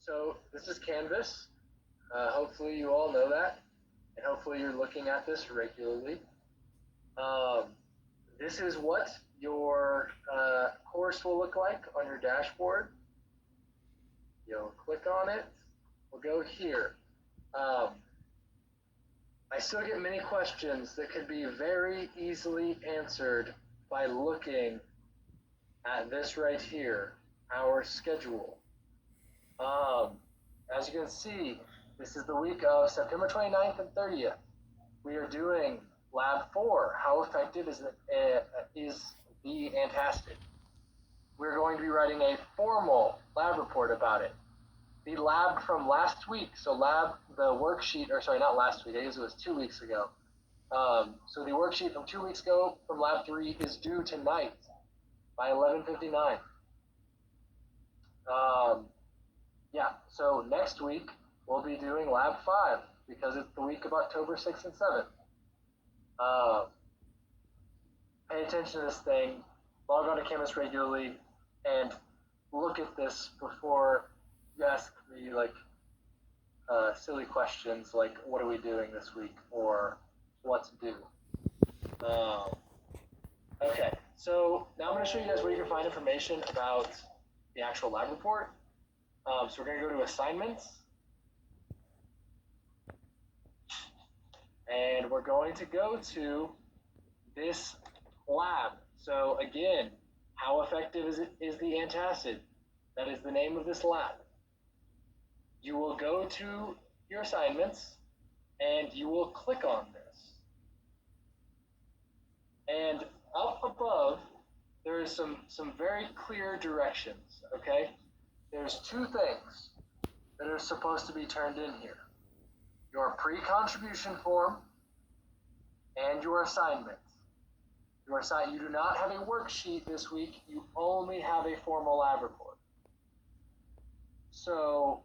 So this is Canvas. Hopefully you all know that, and hopefully you're looking at this regularly. Um, this is what your course will look like on your dashboard. You'll click on it. We'll go here. I still get many questions that could be very easily answered by looking at this right here, our schedule. As you can see, this is the week of September 29th and 30th. We are doing Lab 4. How effective is the antacid? We're going to be writing a formal lab report about it. The lab from last week, so the worksheet, or sorry, not last week, I guess it was 2 weeks ago. So the worksheet from 2 weeks ago from Lab 3 is due tonight by 11:59. Yeah, so next week we'll be doing Lab 5 because it's the week of October 6th and 7th. Pay attention to this thing, log on to Canvas regularly, and look at this before you ask me silly questions like what are we doing this week or what to do. Okay, so now I'm going to show you guys where you can find information about the actual lab report. So we're going to go to assignments, and we're going to go to this lab. So again, how effective is the antacid? That is the name of this lab. You will go to your assignments and you will click on this. And up above, there is some very clear directions, okay? There's two things that are supposed to be turned in here. Your pre-contribution form and your assignment. You do not have a worksheet this week, you only have a formal lab report. So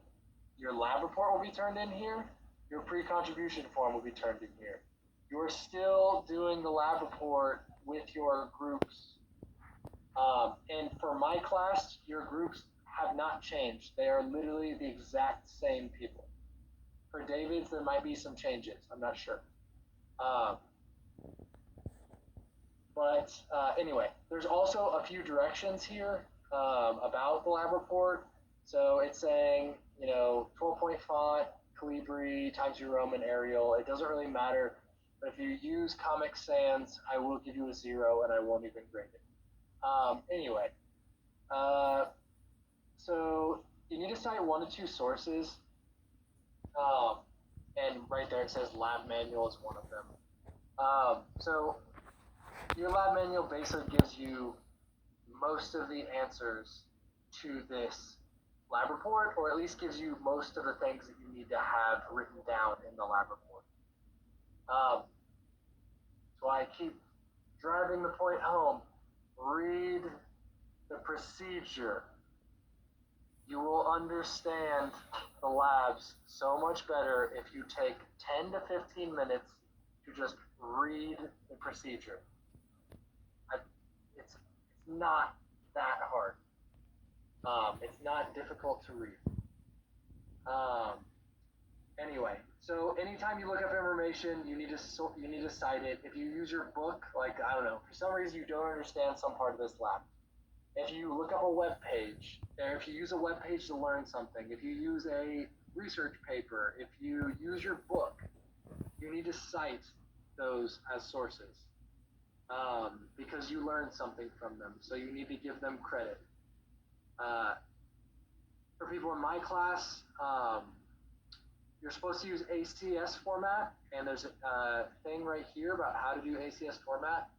your lab report will be turned in here, your pre-contribution form will be turned in here. You're still doing the lab report with your groups. And for my class, your groups have not changed. They are literally the exact same people. For David's, there might be some changes. I'm not sure. Anyway, there's also a few directions here about the lab report. So it's saying, 12-point font, Calibri, Times New Roman, Arial. It doesn't really matter. But if you use Comic Sans, I will give you a 0 and I won't even grade it. Anyway, so you need to cite 1 to 2 sources. And right there it says lab manual is one of them. So your lab manual basically gives you most of the answers to this lab report, or at least gives you most of the things that you need to have written down in the lab report. So I keep driving the point home. Read the procedure. You will understand the labs so much better if you take 10 to 15 minutes to just read the procedure. It's not that hard. It's not difficult to read. Anyway, so anytime you look up information, you need to cite it. If you use your book, I don't know, for some reason you don't understand some part of this lab. If you look up a web page, or if you use a web page to learn something, if you use a research paper, if you use your book, you need to cite those as sources because you learned something from them. So you need to give them credit. For people in my class, you're supposed to use ACS format, and there's a thing right here about how to do ACS format.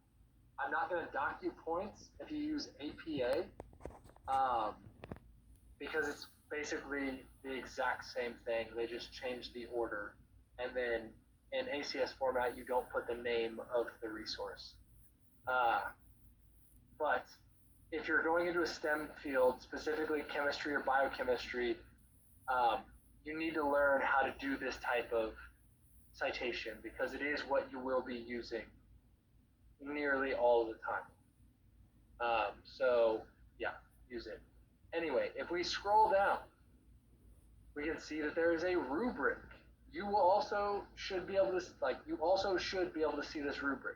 I'm not going to dock you points if you use APA, because it's basically the exact same thing. They just changed the order, and then in ACS format, you don't put the name of the resource. But if you're going into a STEM field, specifically chemistry or biochemistry, you need to learn how to do this type of citation because it is what you will be using nearly all of the time. So yeah, use it. Anyway, if we scroll down, we can see that there is a rubric. You will also should be able to see this rubric.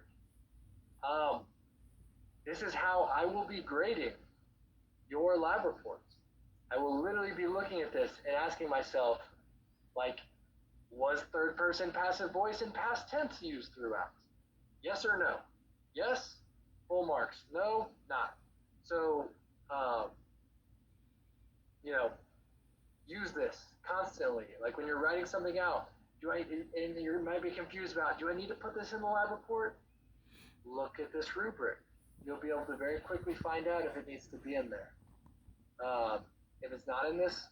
This is how I will be grading your lab reports. I will literally be looking at this and asking myself, like, was third person passive voice and past tense used throughout? Yes or no? Yes, full marks. No, not. So, use this constantly. Like when you're writing something out, and you might be confused about, do I need to put this in the lab report? Look at this rubric. You'll be able to very quickly find out if it needs to be in there. If it's not in this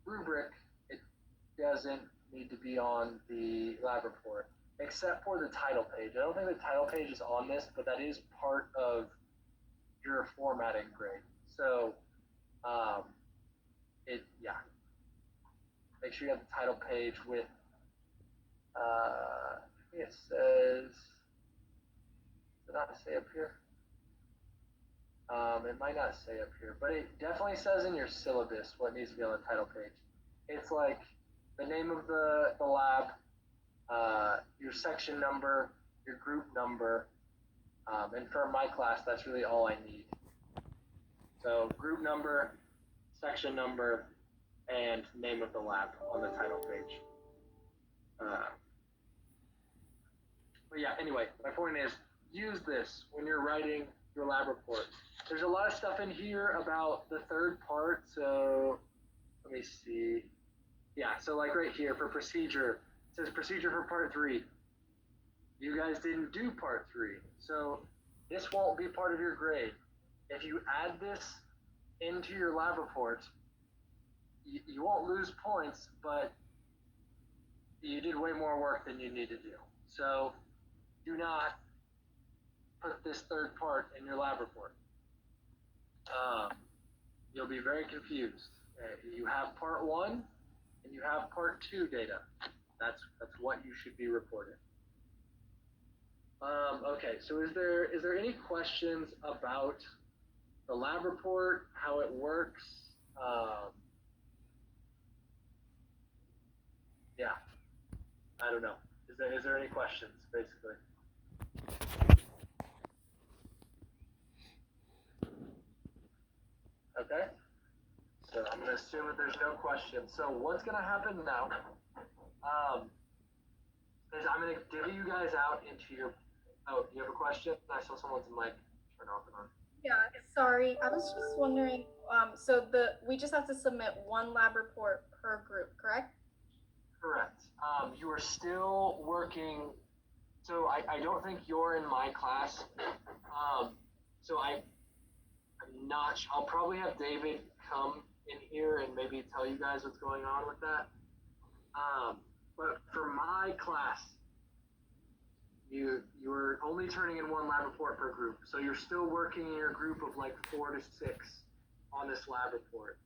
rubric, it doesn't need to be on the lab report, except for the title page. I don't think the title page is on this, but that is part of your formatting grade. So, make sure you have the title page with, I think it says, does it not say up here? It might not say up here, but it definitely says in your syllabus what needs to be on the title page. It's like the name of the lab, your section number, your group number, and for my class, that's really all I need. So group number, section number, and name of the lab on the title page. But yeah, anyway, my point is, use this when you're writing your lab report. There's a lot of stuff in here about the third part, so let me see. Yeah, so like right here for procedure, it says procedure for part 3. You guys didn't do part 3, so this won't be part of your grade. If you add this into your lab report, you won't lose points, but you did way more work than you need to do. So do not put this third part in your lab report. You'll be very confused. You have part 1 and you have part 2 data. That's what you should be reporting. Okay, so is there any questions about the lab report, how it works? Yeah, I don't know. Is there any questions, basically? Okay, so I'm going to assume that there's no questions. So what's going to happen now is I'm going to divvy you guys out into your, oh, you have a question? I saw someone's mic turn off and on. Yeah, sorry. I was just wondering, so we just have to submit one lab report per group, correct? Correct. You are still working, so I don't think you're in my class. So I'm not, I'll probably have David come in here and maybe tell you guys what's going on with that. But for my class, you're only turning in one lab report per group. So you're still working in your group of like 4 to 6 on this lab report.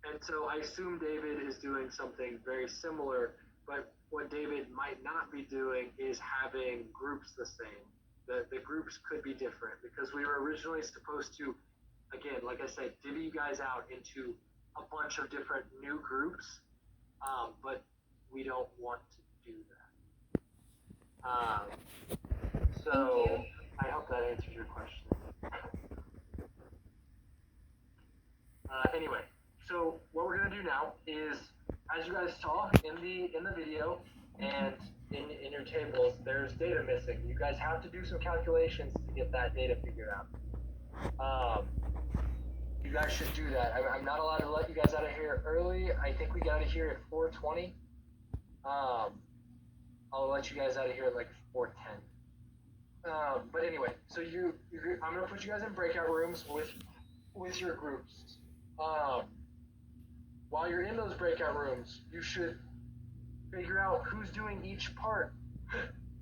And so I assume David is doing something very similar, but what David might not be doing is having groups the same. The groups could be different because we were originally supposed to, again, like I said, divvy you guys out into a bunch of different new groups, but we don't want to do that. So I hope that answers your question. Anyway, so what we're gonna do now is, as you guys saw in the video and in your tables, there's data missing. You guys have to do some calculations to get that data figured out. You guys should do that. I'm not allowed to let you guys out of here early. I think we got out of here at 4:20. I'll let you guys out of here at like 4:10. But anyway, so I'm gonna put you guys in breakout rooms with your groups. While you're in those breakout rooms, you should figure out who's doing each part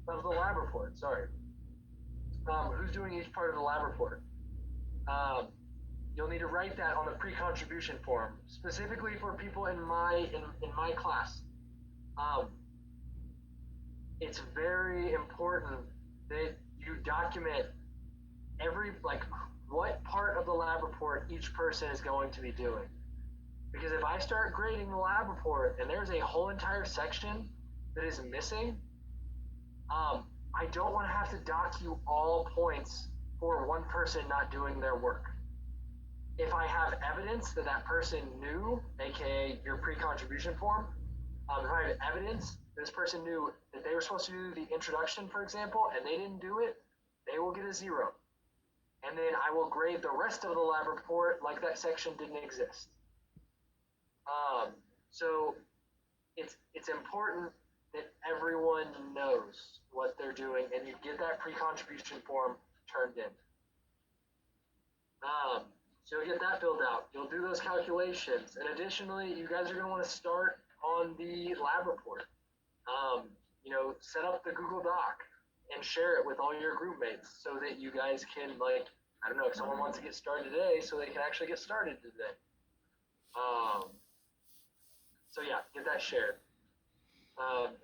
of the lab report. Sorry. Who's doing each part of the lab report? You'll need to write that on the pre-contribution form, specifically for people in my class. It's very important that you document what part of the lab report each person is going to be doing. Because if I start grading the lab report and there's a whole entire section that is missing, I don't want to have to dock you all points for one person not doing their work. If I have evidence that that person knew, aka your pre-contribution form, if I have evidence this person knew that they were supposed to do the introduction, for example, and they didn't do it, they will get a 0. And then I will grade the rest of the lab report like that section didn't exist. So it's important that everyone knows what they're doing and you get that pre-contribution form turned in. So you'll get that filled out. You'll do those calculations. And additionally, you guys are going to want to start on the lab report. Set up the Google Doc and share it with all your group mates so that you guys can, I don't know, if someone wants to get started today, so they can actually get started today. So yeah, get that shared.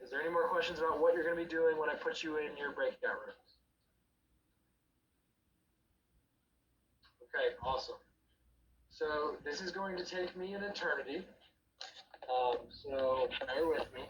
Is there any more questions about what you're going to be doing when I put you in your breakout rooms? Okay, awesome. So this is going to take me an eternity. So bear with me.